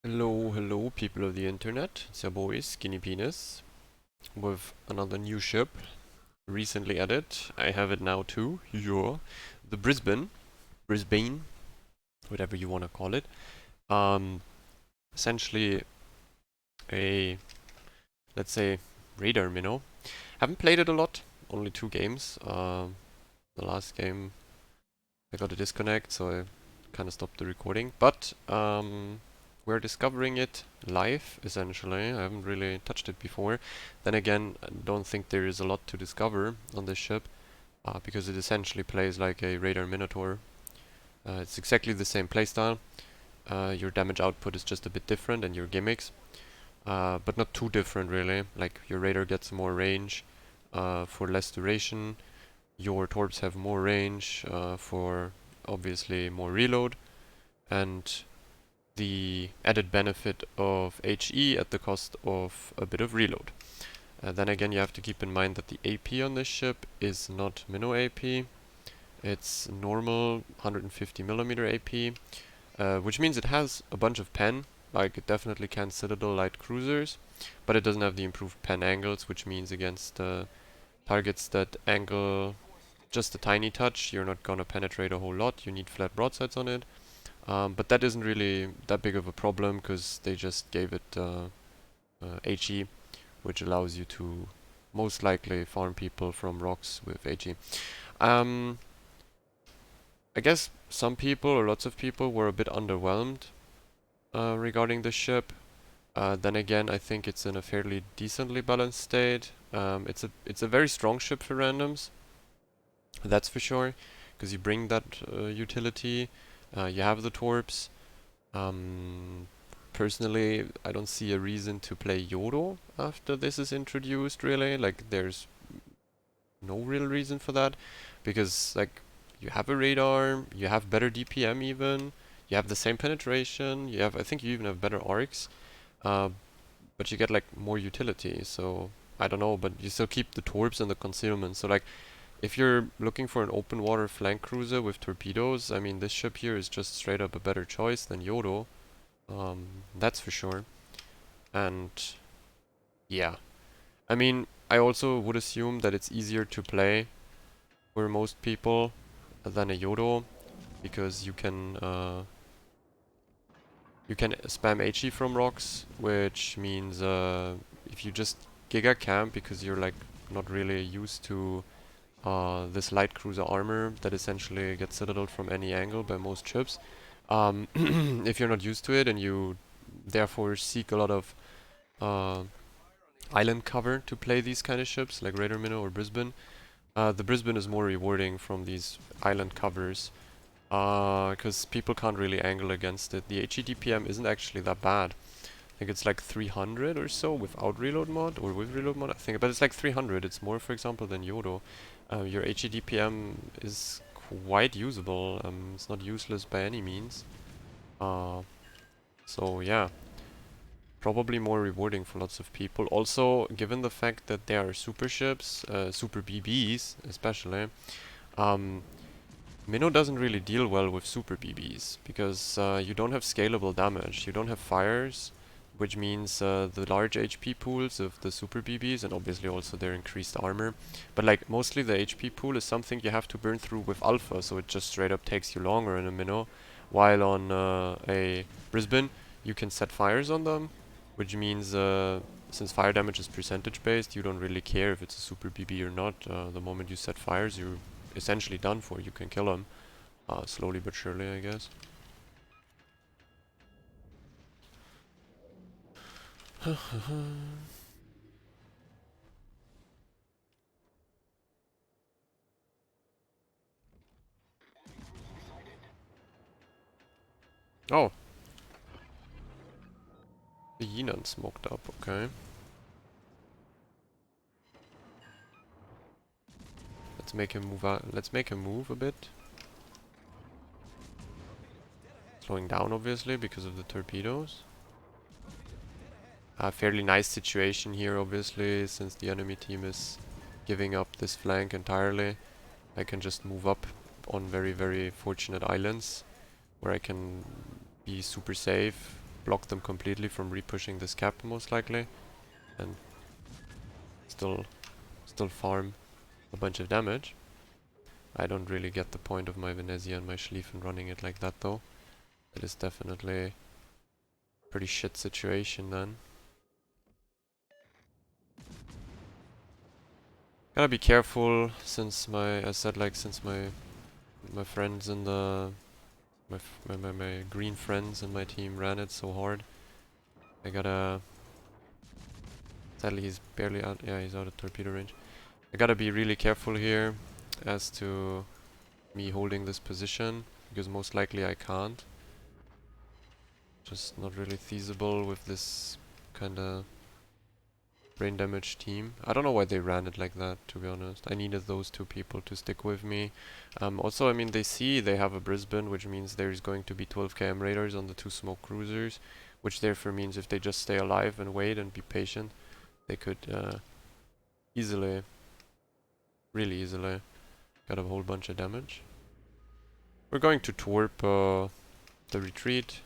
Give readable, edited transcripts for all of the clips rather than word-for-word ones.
Hello, hello, people of the internet. It's your boy, Skinny Penis, with another new ship, recently added. I have it now too. Yeah. The Brisbane, whatever you want to call it. Um, Essentially a, let's say, radar minnow. Haven't played it a lot, only 2 games. The last game I got a disconnect, so I kind of stopped the recording. But we're discovering it live, essentially. I haven't really touched it before. Then again, I don't think there is a lot to discover on this ship, because it essentially plays like a radar minotaur. It's exactly the same playstyle. Your damage output is just a bit different, and your gimmicks, but not too different really. Like your radar gets more range for less duration. Your torps have more range for obviously more reload, and the added benefit of HE at the cost of a bit of reload. Then again, you have to keep in mind that the AP on this ship is not minnow AP. It's normal 150mm AP, which means it has a bunch of pen, like it definitely can Citadel light cruisers, but it doesn't have the improved pen angles, which means against targets that angle just a tiny touch, you're not gonna penetrate a whole lot. You need flat broadsides on it. But that isn't really that big of a problem because they just gave it HE, which allows you to most likely farm people from rocks with HE. Um, I guess some people or lots of people were a bit underwhelmed regarding the ship. Then again, I think it's in a fairly decently balanced state. It's a very strong ship for randoms, that's for sure, because you bring that utility. You have the torps. Um, Personally, I don't see a reason to play Yodo after this is introduced, really. Like, there's no real reason for that, because, like, you have a radar, you have better DPM even, you have the same penetration, you have, I think you even have better arcs, uh, but you get, like, more utility, so, I don't know, but you still keep the torps and the concealment, so, like, if you're looking for an open water flank cruiser with torpedoes, I mean, this ship here is just straight up a better choice than Yodo. That's for sure. And yeah, I mean, I also would assume that it's easier to play for most people than a Yodo, because you can spam HE from rocks, which means if you just giga camp because you're like not really used to this light cruiser armor that essentially gets citadeled from any angle by most ships. If you're not used to it and you therefore seek a lot of uh, island cover to play these kind of ships like Raider Minnow or Brisbane, the Brisbane is more rewarding from these island covers because people can't really angle against it. The HE DPM isn't actually that bad. I think it's like 300 or so without reload mod, or with reload mod, I think, but it's like 300. It's more, for example, than Yodo. Your HE DPM is quite usable. It's not useless by any means. Uh, so yeah, probably more rewarding for lots of people. Also, given the fact that they are super ships, super BBs especially, um, Minnow doesn't really deal well with super BBs because you don't have scalable damage. You don't have fires, which means the large HP pools of the super BBs and obviously also their increased armor. But like mostly the HP pool is something you have to burn through with alpha, so it just straight up takes you longer in a Minnow. While on a Brisbane, you can set fires on them, which means since fire damage is percentage based, you don't really care if it's a super BB or not. The moment you set fires, you're essentially done for. You can kill them slowly but surely, I guess. Oh, the Yinan smoked up. Okay, let's make him move out. Let's make him move a bit. Slowing down, obviously, because of the torpedoes. A fairly nice situation here, obviously, since the enemy team is giving up this flank entirely. I can just move up on very, very fortunate islands where I can be super safe block them completely from repushing this cap most likely, and still farm a bunch of damage. I don't really get the point of my Venezia and my Schlieffen running it like that though. It is definitely a pretty shit situation then. Gotta be careful since since my friends in the my green friends in my team ran it so hard. I gotta... Sadly he's barely out, yeah, he's out of torpedo range. I gotta be really careful here as to me holding this position, because most likely I can't. Just not really feasible with this kinda brain damage team. I don't know why they ran it like that, to be honest. I needed those two people to stick with me. Also, I mean, they see they have a Brisbane, which means there's going to be 12 km radars on the two smoke cruisers, which therefore means if they just stay alive and wait and be patient, they could easily, really easily, get a whole bunch of damage. We're going to torp the retreat.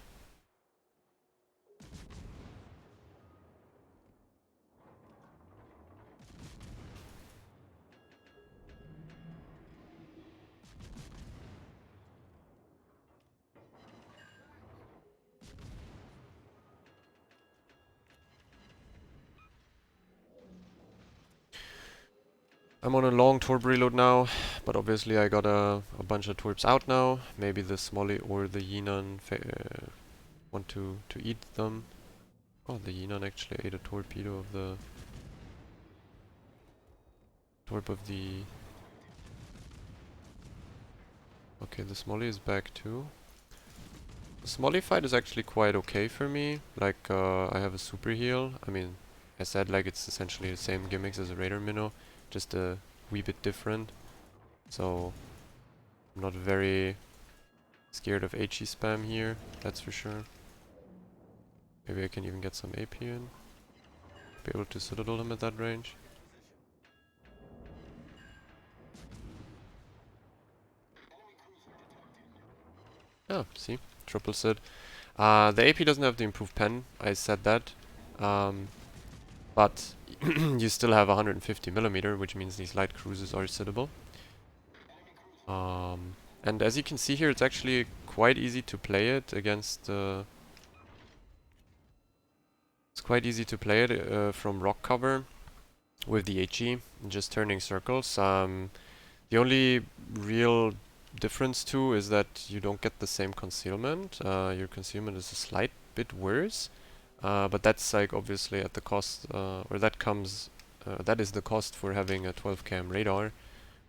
I'm on a long torp reload now, but obviously I got a bunch of torps out now. Maybe the Smolly or the Yinan want to eat them. Oh, the Yinan actually ate a torpedo of the torp of the... Okay, the Smolly is back too. The Smolly fight is actually quite okay for me. Like, I have a super heal. I mean, I said like it's essentially the same gimmicks as a Raider Minnow, just a wee bit different. So, I'm not very scared of HE spam here, that's for sure. Maybe I can even get some AP in. Be able to Citadel him at that range. Oh, see? Triple Cid. The AP doesn't have the improved pen, I said that. But you still have 150mm, which means these light cruisers are Citable. And as you can see here, it's actually quite easy to play it against... it's quite easy to play it from rock cover with the HE, just turning circles. The only real difference too is that you don't get the same concealment. Your concealment is a slight bit worse, but that's like obviously at the cost, or that comes, that is the cost for having a 12 km radar,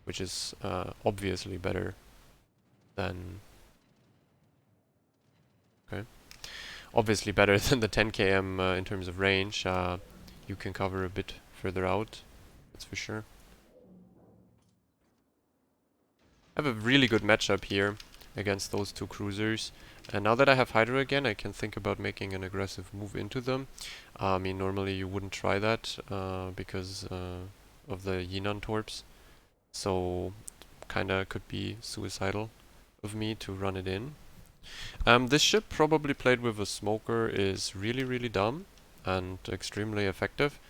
which is obviously better than... Okay. Obviously better than the 10 km in terms of range. You can cover a bit further out, that's for sure. I have a really good matchup here against those two cruisers. And now that I have Hydra again, I can think about making an aggressive move into them. I mean, normally you wouldn't try that because of the Yinan torps. So, kinda could be suicidal of me to run it in. This ship, probably played with a smoker, is really, really dumb and extremely effective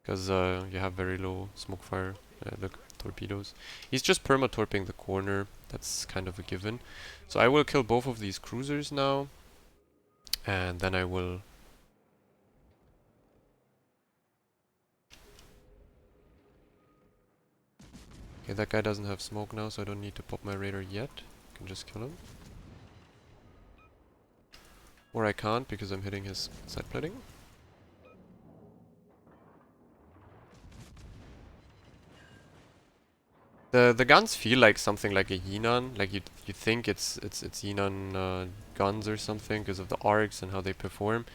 because you have very low smoke fire. Look, torpedoes. He's just perma-torping the corner. That's kind of a given. So I will kill both of these cruisers now, and then I will... Okay, that guy doesn't have smoke now, so I don't need to pop my radar yet. I can just kill him. Or I can't, because I'm hitting his side plating. The guns feel like something like a Yinan, like you think it's Yinan guns or something because of the arcs and how they perform,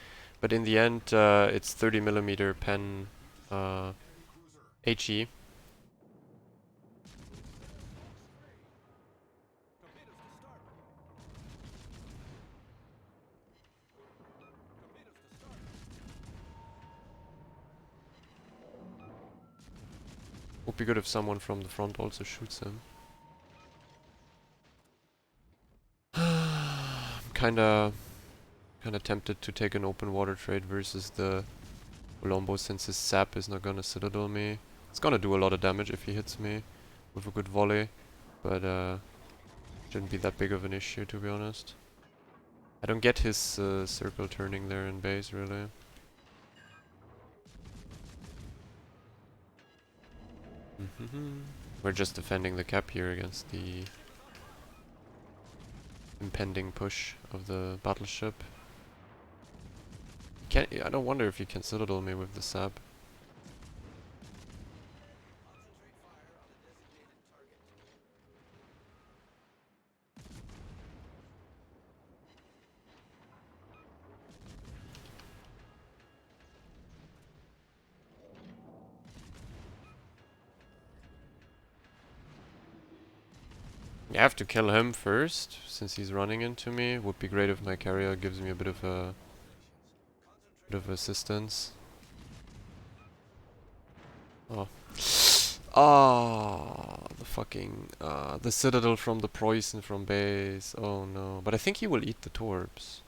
but in the end it's 30mm pen HE. Would be good if someone from the front also shoots him. I'm kinda Kinda tempted to take an open water trade versus the Colombo since his sap is not gonna citadel me. It's gonna do a lot of damage if he hits me with a good volley, but shouldn't be that big of an issue, to be honest. I don't get his circle turning there in base, really. We're just defending the cap here against the impending push of the battleship. I don't wonder if you can citadel me with the sap. I have to kill him first, since he's running into me. Would be great if my carrier gives me a bit of assistance. Oh. Ah, the fucking the citadel from the poison from base. Oh no. But I think he will eat the torps.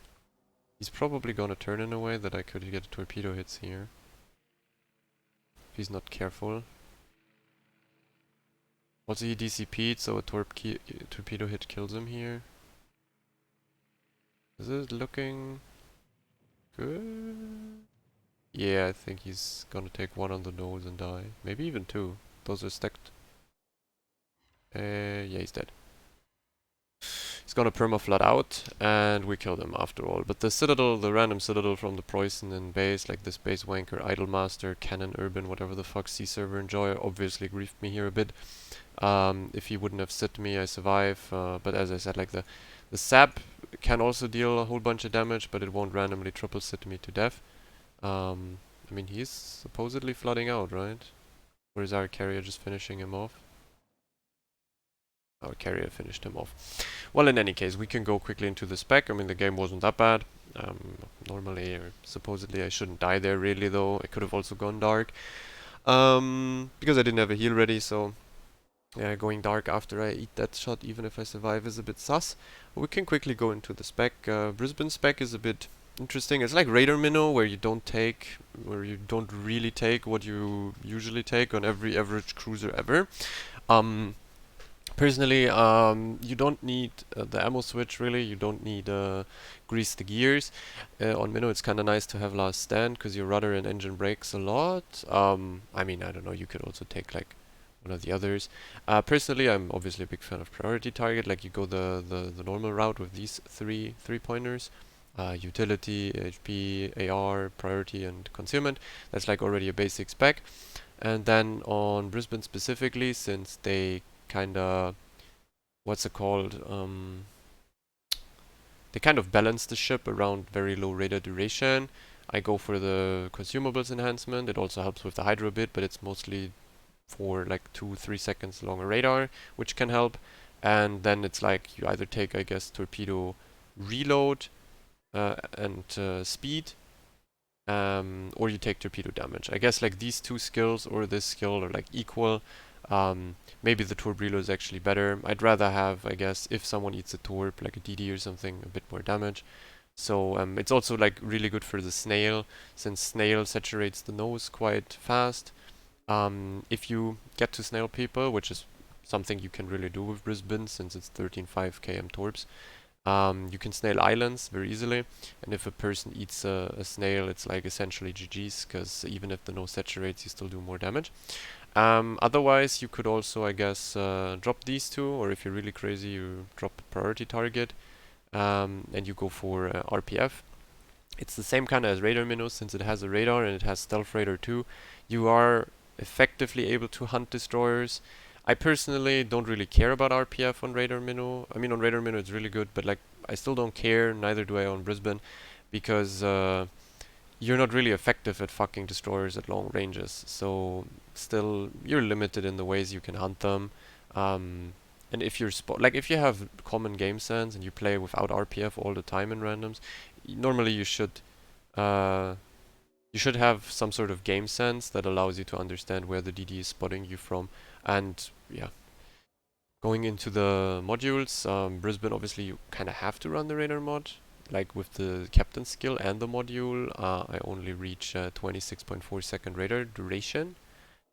He's probably gonna turn in a way that I could get torpedo hits here. If he's not careful. Also he DCP'd, so a torpedo hit kills him here. Is it looking good? Yeah, I think he's gonna take one on the nose and die. Maybe even two. Those are stacked. Yeah, he's dead. He's gonna perma-flood out, and we killed him after all. But the citadel, the random citadel from the Preußen in base, like this base wanker, Idolmaster, Cannon Urban, whatever the fuck, Sea Server Enjoy, obviously griefed me here a bit. If he wouldn't have sit me, I survive. But as I said, like the sap can also deal a whole bunch of damage, but it won't randomly triple sit me to death. I mean, he's supposedly flooding out, right? Or is our carrier just finishing him off? Our carrier finished him off. Well, in any case, we can go quickly into the spec. I mean, the game wasn't that bad. Normally, or supposedly, I shouldn't die there, really, though. I could have also gone dark. Because I didn't have a heal ready, so... Yeah, going dark after I eat that shot, even if I survive, is a bit sus. We can quickly go into the spec. Brisbane spec is a bit interesting. It's like Raider Minnow, where you don't really take what you usually take on every average cruiser ever. Personally, you don't need the ammo switch, really. You don't need grease the gears. On Minnow, it's kind of nice to have last stand, because your rudder and engine breaks a lot. I mean, I don't know, you could also take, like, one of the others. Personally, I'm obviously a big fan of priority target. Like, you go the normal route with these three pointers. Utility, HP, AR, priority, and concealment. That's like already a basic spec. And then on Brisbane specifically, since they kinda, what's it called? They kind of balance the ship around very low radar duration. I go for the consumables enhancement. It also helps with the hydro bit, but it's mostly for like 2-3 seconds longer radar, which can help. And then it's like you either take, I guess, torpedo reload and speed, or you take torpedo damage. I guess like these two skills or this skill are like equal. Maybe the torp reload is actually better. I'd rather have, I guess, if someone eats a torp, like a DD or something, a bit more damage. So it's also like really good for the snail, since snail saturates the nose quite fast. If you get to snail people, which is something you can really do with Brisbane, since it's 13.5 km torps, you can snail islands very easily, and if a person eats a snail, it's like essentially GG's, because even if the nose saturates, you still do more damage. Otherwise, you could also, I guess, drop these two, or if you're really crazy, you drop priority target, and you go for RPF. It's the same kind of as Radar Minnow, since it has a radar and it has stealth radar too. You are effectively able to hunt destroyers. I personally don't really care about RPF on Radar Minnow. I mean, on Radar Minnow it's really good, but like I still don't care, neither do I on Brisbane, because you're not really effective at fucking destroyers at long ranges. So still, you're limited in the ways you can hunt them. And if you're if you have common game sense and you play without RPF all the time in randoms, normally you should have some sort of game sense that allows you to understand where the DD is spotting you from. And yeah, going into the modules, Brisbane obviously you kind of have to run the radar mod. like with the captain skill and the module, I only reach 26.4 second radar duration,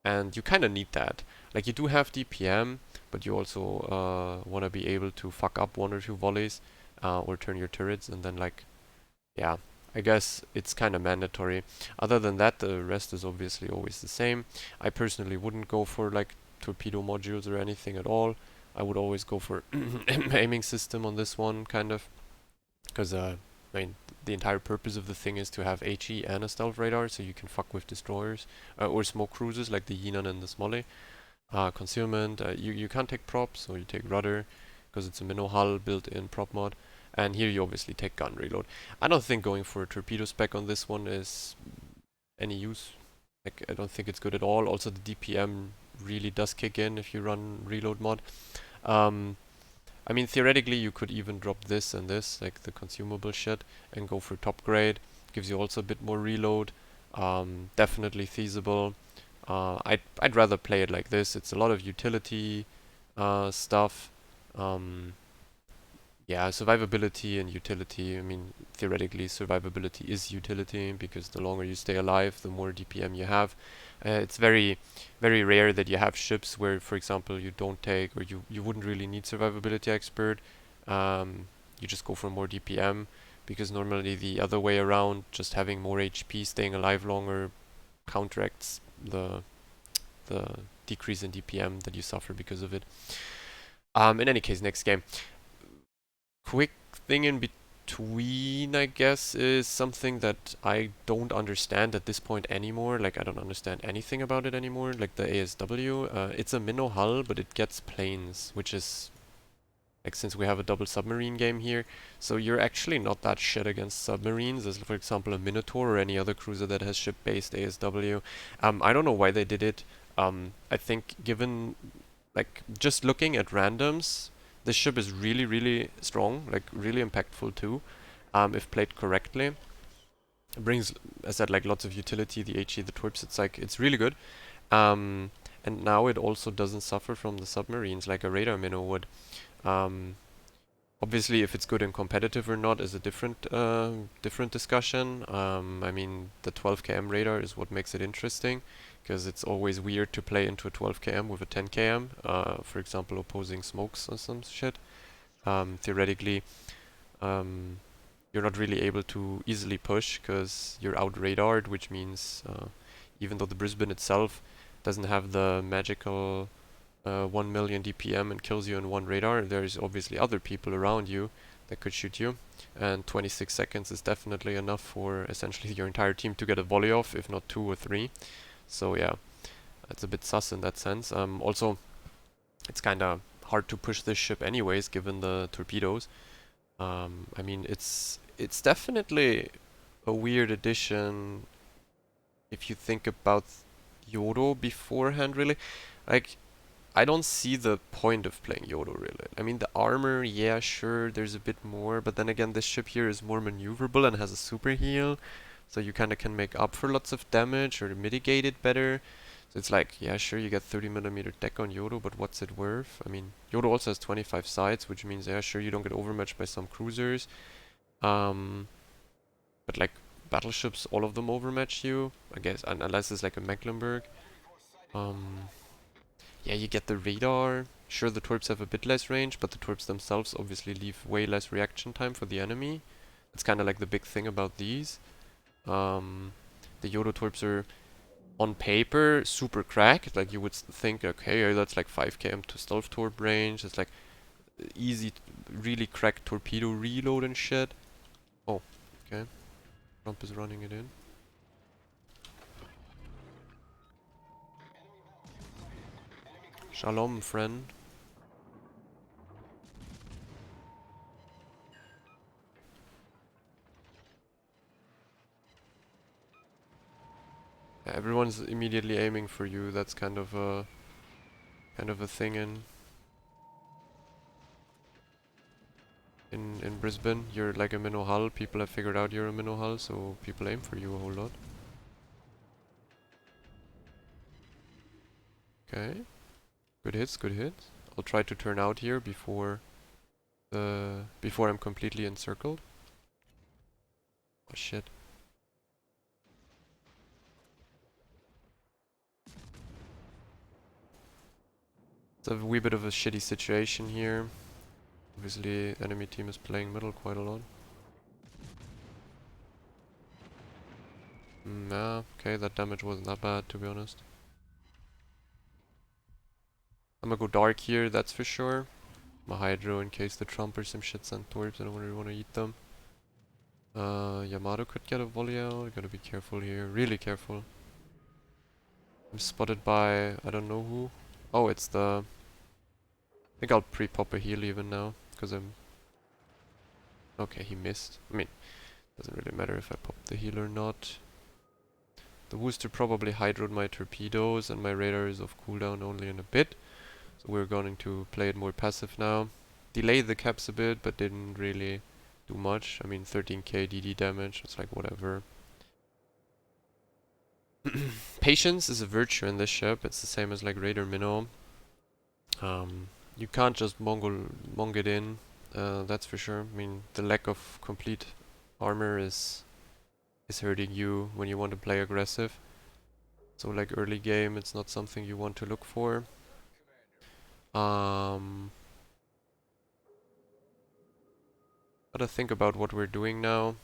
and you kind of need that. Like you do have DPM, but you also want to be able to fuck up one or two volleys, or turn your turrets, and then like, yeah, I guess it's kind of mandatory. Other than that, the rest is obviously always the same. I personally wouldn't go for like torpedo modules or anything at all. I would always go for aiming system on this one, kind of, because I mean, the entire purpose of the thing is to have HE and a stealth radar, so you can fuck with destroyers or smoke cruisers like the Yinan and the Smolly. Concealment, you can't take props, so you take rudder, because it's a minnow hull built-in prop mod. And here you obviously take gun reload. I don't think going for a torpedo spec on this one is any use. Like, I don't think it's good at all. Also, the DPM really does kick in if you run reload mod. Um, I mean, theoretically, you could even drop this and this, like the consumable shit, and go for top grade. Gives you also a bit more reload. Definitely feasible. I'd rather play it like this. It's a lot of utility stuff. Um, yeah, survivability and utility. I mean, theoretically, survivability is utility because the longer you stay alive, the more DPM you have. It's very, very rare that you have ships where, for example, you don't take or you wouldn't really need survivability expert. You just go for more DPM because normally the other way around, just having more HP, staying alive longer, counteracts the decrease in DPM that you suffer because of it. In any case, next game. Quick thing in between, I guess, is something that I don't understand at this point anymore. Like, I don't understand anything about it anymore. Like the ASW, it's a minnow hull, but it gets planes, which is like, since we have a double submarine game here, so you're actually not that shit against submarines, as for example a Minotaur or any other cruiser that has ship-based ASW. I don't know why they did it. I think given, like, just looking at randoms, this ship is really, really strong, like really impactful too, if played correctly. It brings, as I said, like lots of utility, the HE, the twips, it's like, it's really good. And now it also doesn't suffer from the submarines like a radar minnow would. Um, Obviously, if it's good and competitive or not is a different discussion. I mean, the 12 km radar is what makes it interesting, because it's always weird to play into a 12 km with a 10 km. For example, opposing smokes or some shit. Theoretically, um, you're not really able to easily push because you're out radared, which means even though the Brisbane itself doesn't have the magical 1 million DPM and kills you in one radar, there's obviously other people around you that could shoot you, and 26 seconds is definitely enough for essentially your entire team to get a volley off, if not two or three. So yeah, it's a bit sus in that sense. Also, it's kind of hard to push this ship anyways, given the torpedoes. I mean, it's definitely a weird addition if you think about Yodo beforehand, really. Like, I don't see the point of playing Yodo, really. I mean, the armor, yeah, sure, there's a bit more, but then again, this ship here is more maneuverable and has a super heal, so you kind of can make up for lots of damage or mitigate it better. So it's like, yeah, sure, you get 30mm deck on Yodo, but what's it worth? I mean, Yodo also has 25 sides, which means, yeah, sure, you don't get overmatched by some cruisers. But like, battleships, all of them overmatch you, I guess, unless it's like a Mecklenburg. Um, Yeah, you get the radar. Sure, the twerps have a bit less range, but the twerps themselves obviously leave way less reaction time for the enemy. That's kind of like the big thing about these. Um, the Yodo twerps are, on paper, super cracked. Like, you would think, okay, that's like 5 km to stealth torp range. It's like easy, really cracked torpedo reload and shit. Oh, okay. Trump is running it in. Shalom, friend. Yeah, everyone's immediately aiming for you. That's kind of a thing in Brisbane. You're like a minnow hull. People have figured out you're a minnow hull, so people aim for you a whole lot. Okay, good hits, good hits. I'll try to turn out here before I'm completely encircled. Oh shit. It's a wee bit of a shitty situation here. Obviously, enemy team is playing middle quite a lot. Yeah, okay, that damage wasn't that bad, to be honest. I'm gonna go dark here, that's for sure. I'm a Hydro in case the Trump or some shit send torps. I don't really want to eat them. Yamato could get a volley out. Gotta be careful here, really careful. I'm spotted by I don't know who. Oh, it's the. I think I'll pre-pop a heal even now, because I'm. Okay, he missed. I mean, doesn't really matter if I pop the heal or not. The Wooster probably hydroed my torpedoes, and my radar is off cooldown only in a bit. So we're going to play it more passive now. Delayed the caps a bit, but didn't really do much. I mean, 13k DD damage, it's like whatever. Patience is a virtue in this ship. It's the same as like Raider Minnow. You can't just mong it in, that's for sure. I mean, the lack of complete armor is hurting you when you want to play aggressive. So like early game, it's not something you want to look for. Gotta think about what we're doing now.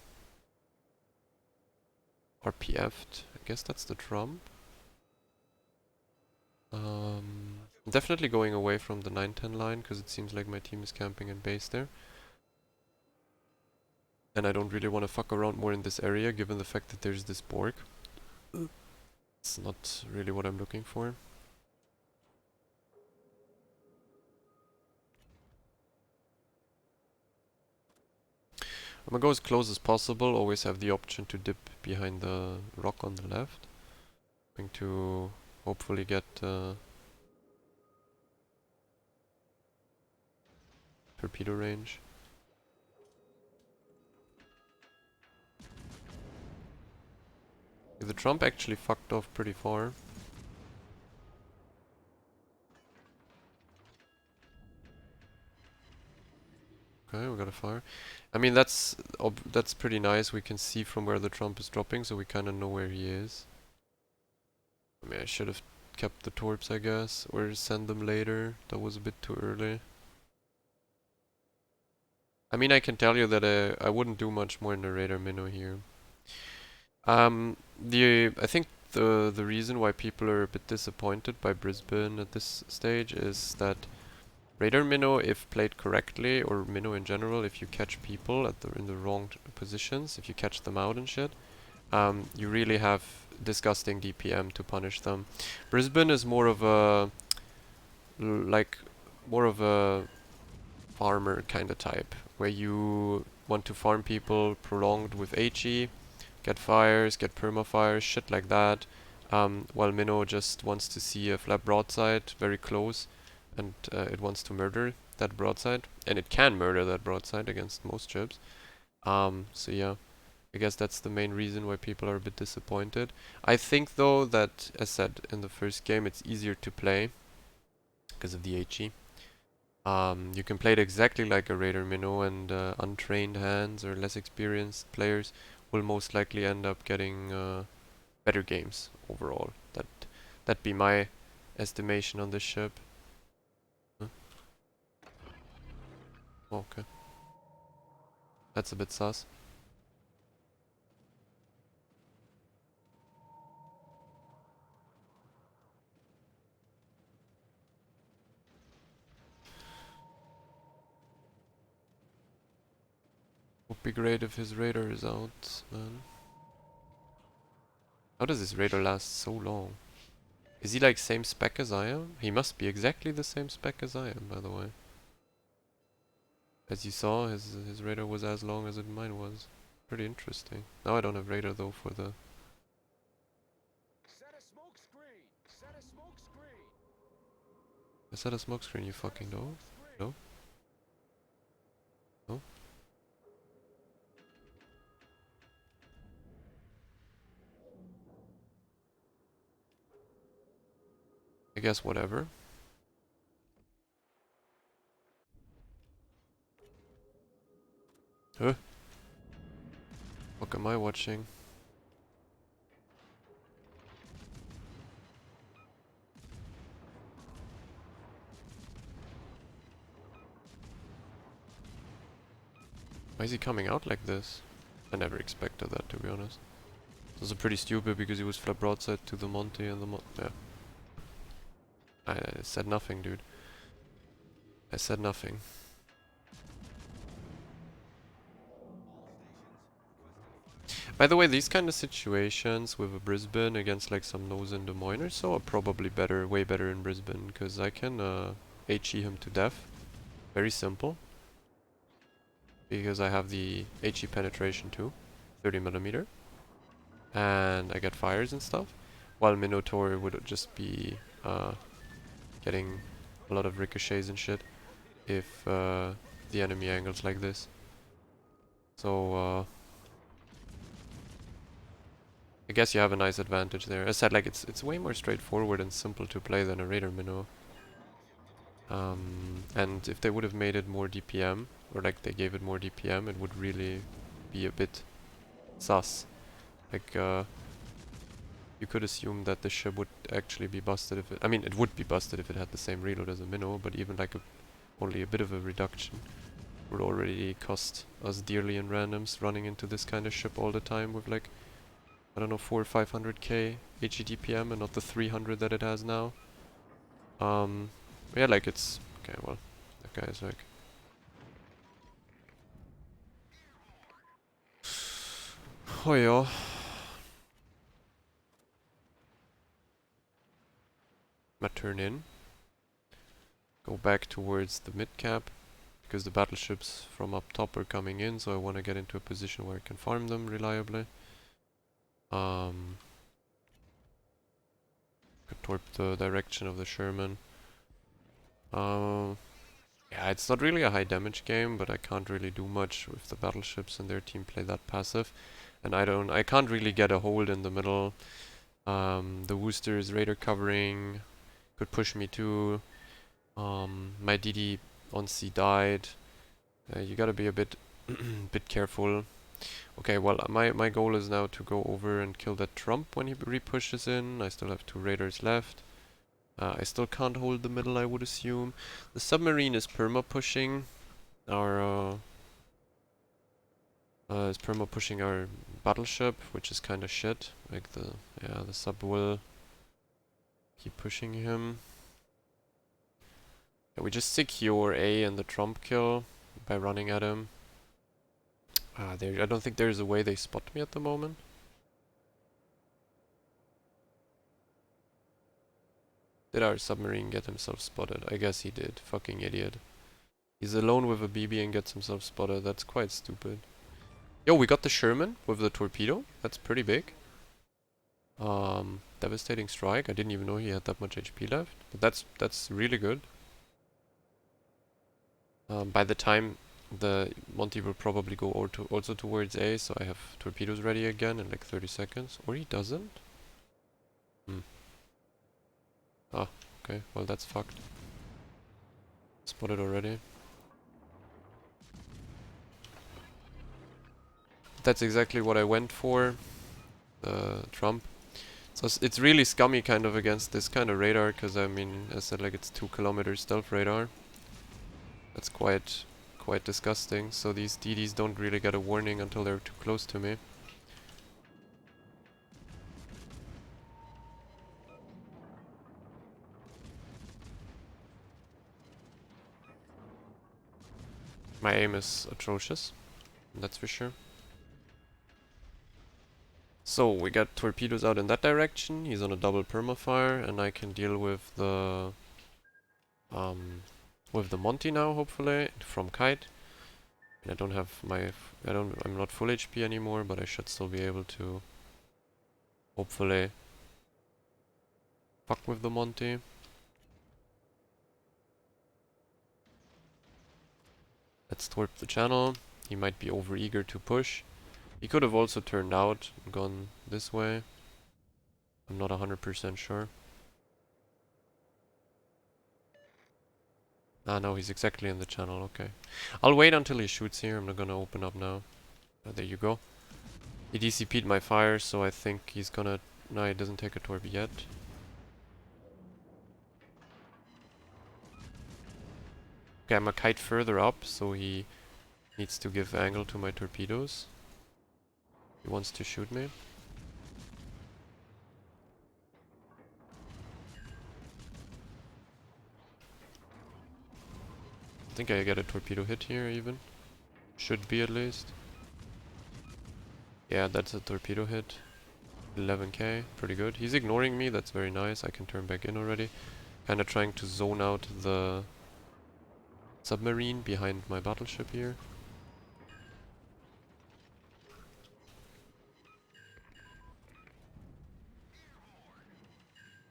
RPF'd. I guess that's the Trump. Definitely going away from the 9-10 line, because it seems like my team is camping in base there. And I don't really want to fuck around more in this area, given the fact that there's this Borg. It's not really what I'm looking for. I'm gonna go as close as possible, always have the option to dip behind the rock on the left. Going to hopefully get torpedo range. The Trump actually fucked off pretty far. Okay, we got a fire. I mean, that's pretty nice. We can see from where the Trump is dropping, so we kind of know where he is. I mean, I should have kept the torps, I guess, or send them later. That was a bit too early. I mean, I can tell you that I wouldn't do much more in the Raider Minnow here. I think the reason why people are a bit disappointed by Brisbane at this stage is that Raider Minnow, if played correctly, or Minnow in general, if you catch people in the wrong positions, if you catch them out and shit, you really have disgusting DPM to punish them. Brisbane is more of a more of a farmer kind of type, where you want to farm people prolonged with HE, get fires, get perma-fires, shit like that, while Minnow just wants to see a flat broadside very close, and it wants to murder that broadside, and it can murder that broadside against most ships. So yeah, I guess that's the main reason why people are a bit disappointed. I think though that, as said in the first game, it's easier to play because of the HE. You can play it exactly like a Raider Minnow, and untrained hands or less experienced players will most likely end up getting better games overall. That'd be my estimation on this ship. Huh? Oh, okay. That's a bit sus. Would be great if his radar is out, man. How does his radar last so long? Is he like same spec as I am? He must be exactly the same spec as I am, by the way. As you saw, his radar was as long as mine was. Pretty interesting. Now I don't have radar though for the... I set a smoke screen, you fucking dog. No? No? I guess whatever. Huh? What am I watching? Why is he coming out like this? I never expected that, to be honest. It was pretty stupid because he was flat broadside to the Monty and the yeah. I said nothing, dude. I said nothing. By the way, these kind of situations with a Brisbane against like some nose in Des Moines or so are probably better, way better in Brisbane, because I can HE him to death. Very simple. Because I have the HE penetration too, 30mm. And I get fires and stuff. While Minotaur would just be getting a lot of ricochets and shit if the enemy angles like this. So I guess you have a nice advantage there. As I said, like it's way more straightforward and simple to play than a Raider Minnow. And if they would have made it more DPM, or like they gave it more DPM, it would really be a bit sus. Like you could assume that the ship would actually be busted if it, I mean, it would be busted if it had the same reload as a Minnow, but even like only a bit of a reduction would already cost us dearly in randoms running into this kind of ship all the time with like, I don't know, 400 or 500k HE DPM and not the 300 that it has now. Yeah, like it's okay. Well, that guy is like. Oh yeah. I'm gonna turn in. Go back towards the mid cap because the battleships from up top are coming in, so I want to get into a position where I can farm them reliably. Toward the direction of the Sherman. Yeah, it's not really a high damage game, but I can't really do much if the battleships and their team play that passive. And I can't really get a hold in the middle. The Wooster is radar covering, could push me too. My DD on C died. You gotta be a bit bit careful. Okay, well my goal is now to go over and kill that Trump when he re-pushes in. I still have 2 raiders left. I still can't hold the middle, I would assume. The submarine is perma-pushing our battleship, which is kind of shit. Like the sub will keep pushing him. Yeah, we just secure A and the Trump kill by running at him. I don't think there's a way they spot me at the moment. Did our submarine get himself spotted? I guess he did. Fucking idiot. He's alone with a BB and gets himself spotted. That's quite stupid. Yo, we got the Sherman with the torpedo. That's pretty big. Devastating strike. I didn't even know he had that much HP left. But that's really good. By the time the Monty will probably go also towards A, so I have torpedoes ready again in like 30 seconds. Or he doesn't? Ah, okay. Well, that's fucked. Spotted already. That's exactly what I went for. Trump. So it's really scummy kind of against this kind of radar, because I mean, as I said, like it's 2 km stealth radar. That's quite disgusting. So these DDs don't really get a warning until they're too close to me. My aim is atrocious, that's for sure. So we got torpedoes out in that direction. He's on a double permafire, and I can deal with the Monty now, hopefully, from Kite. And I don't have my I'm not full HP anymore, but I should still be able to hopefully fuck with the Monty. Let's torp the channel. He might be over eager to push. He could have also turned out and gone this way. I'm not 100% sure. Ah, no, he's exactly in the channel, okay. I'll wait until he shoots here. I'm not gonna open up now. There you go. He DCP'd my fire, so I think he's gonna... No, he doesn't take a torp yet. Okay, I'm a kite further up, so he needs to give angle to my torpedoes. He wants to shoot me. I think I get a torpedo hit here even. Should be at least. Yeah, that's a torpedo hit. 11k, pretty good. He's ignoring me, that's very nice. I can turn back in already. Kinda trying to zone out the submarine behind my battleship here.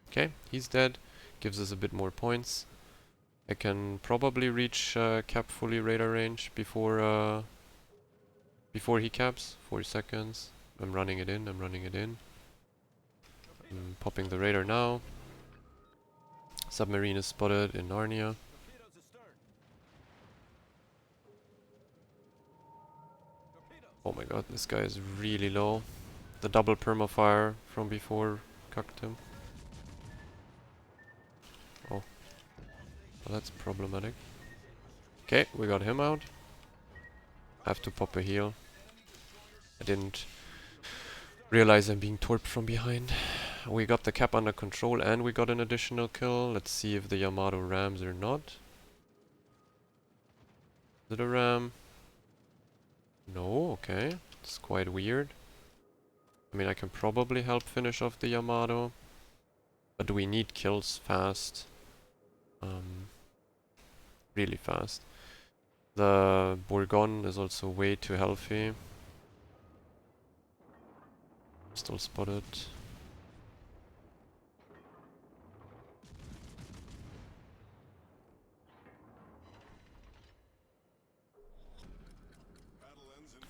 Okay, he's dead. Gives us a bit more points. I can probably reach cap fully radar range before he caps. 4 seconds. I'm running it in, I'm popping the radar now. Submarine is spotted in Narnia. Oh my god, this guy is really low. The double permafire from before cucked him. Oh. Well, that's problematic. Okay, we got him out. I have to pop a heal. I didn't realize I'm being torped from behind. We got the cap under control and we got an additional kill. Let's see if the Yamato rams or not. Is it a ram? No, okay. It's quite weird. I mean, I can probably help finish off the Yamato. But we need kills fast. Really fast. The Bourgogne is also way too healthy. Still spotted.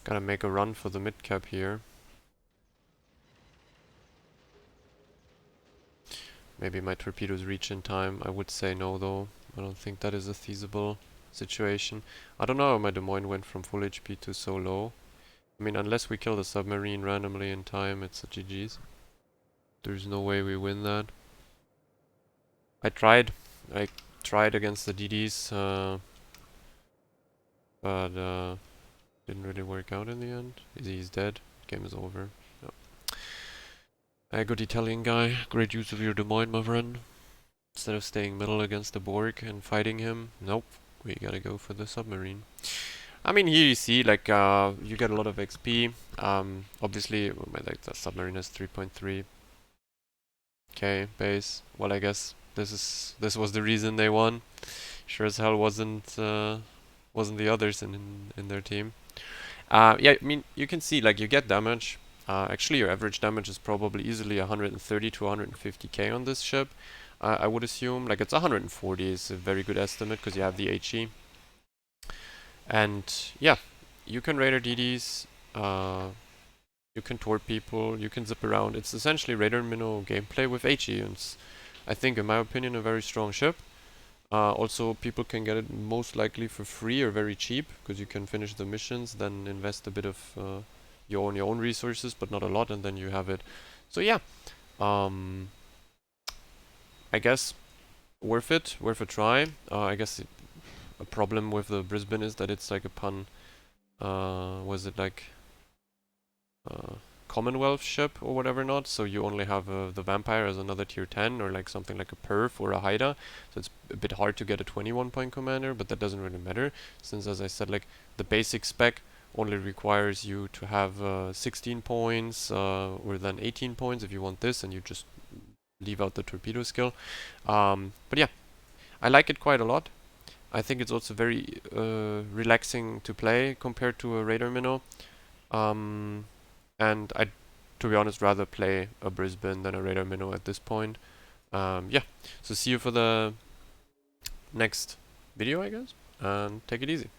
Gotta make a run for the mid cap here. Maybe my torpedoes reach in time. I would say no though. I don't think that is a feasible situation. I don't know how my Des Moines went from full HP to so low. I mean, unless we kill the submarine randomly in time, it's a GG's. There's no way we win that. I tried against the DDs, but didn't really work out in the end. He's dead. Game is over. Yep. A good Italian guy. Great use of your Des Moines, my friend. Instead of staying middle against the Borg and fighting him, nope. We gotta go for the submarine. I mean, here you see, like, you get a lot of XP. Obviously, like, the submarine is 3.3k base. Well, I guess this was the reason they won. Sure as hell wasn't the others in their team. Yeah, I mean, you can see, like, you get damage. Actually, your average damage is probably easily 130 to 150k on this ship. I would assume, like, it's 140 is a very good estimate because you have the HE. And yeah, you can radar DDs, you can torp people, you can zip around. It's essentially radar minnow gameplay with HE. And it's, I think, in my opinion, a very strong ship. Also, people can get it most likely for free or very cheap because you can finish the missions, then invest a bit of your own resources, but not a lot, and then you have it. So yeah, I guess worth a try. I guess a problem with the Brisbane is that it's like a was it like Commonwealth ship or whatever not, so you only have the Vampire as another tier 10 or like something like a Perf or a Haida, so it's a bit hard to get a 21 point commander, but that doesn't really matter since, as I said, like the basic spec only requires you to have 16 points or then 18 points if you want this, and you just leave out the torpedo skill. But yeah, I like it quite a lot. I think it's also very relaxing to play compared to a radar minnow. And I'd, to be honest, rather play a Brisbane than a radar minnow at this point. Yeah, so see you for the next video, I guess, and take it easy.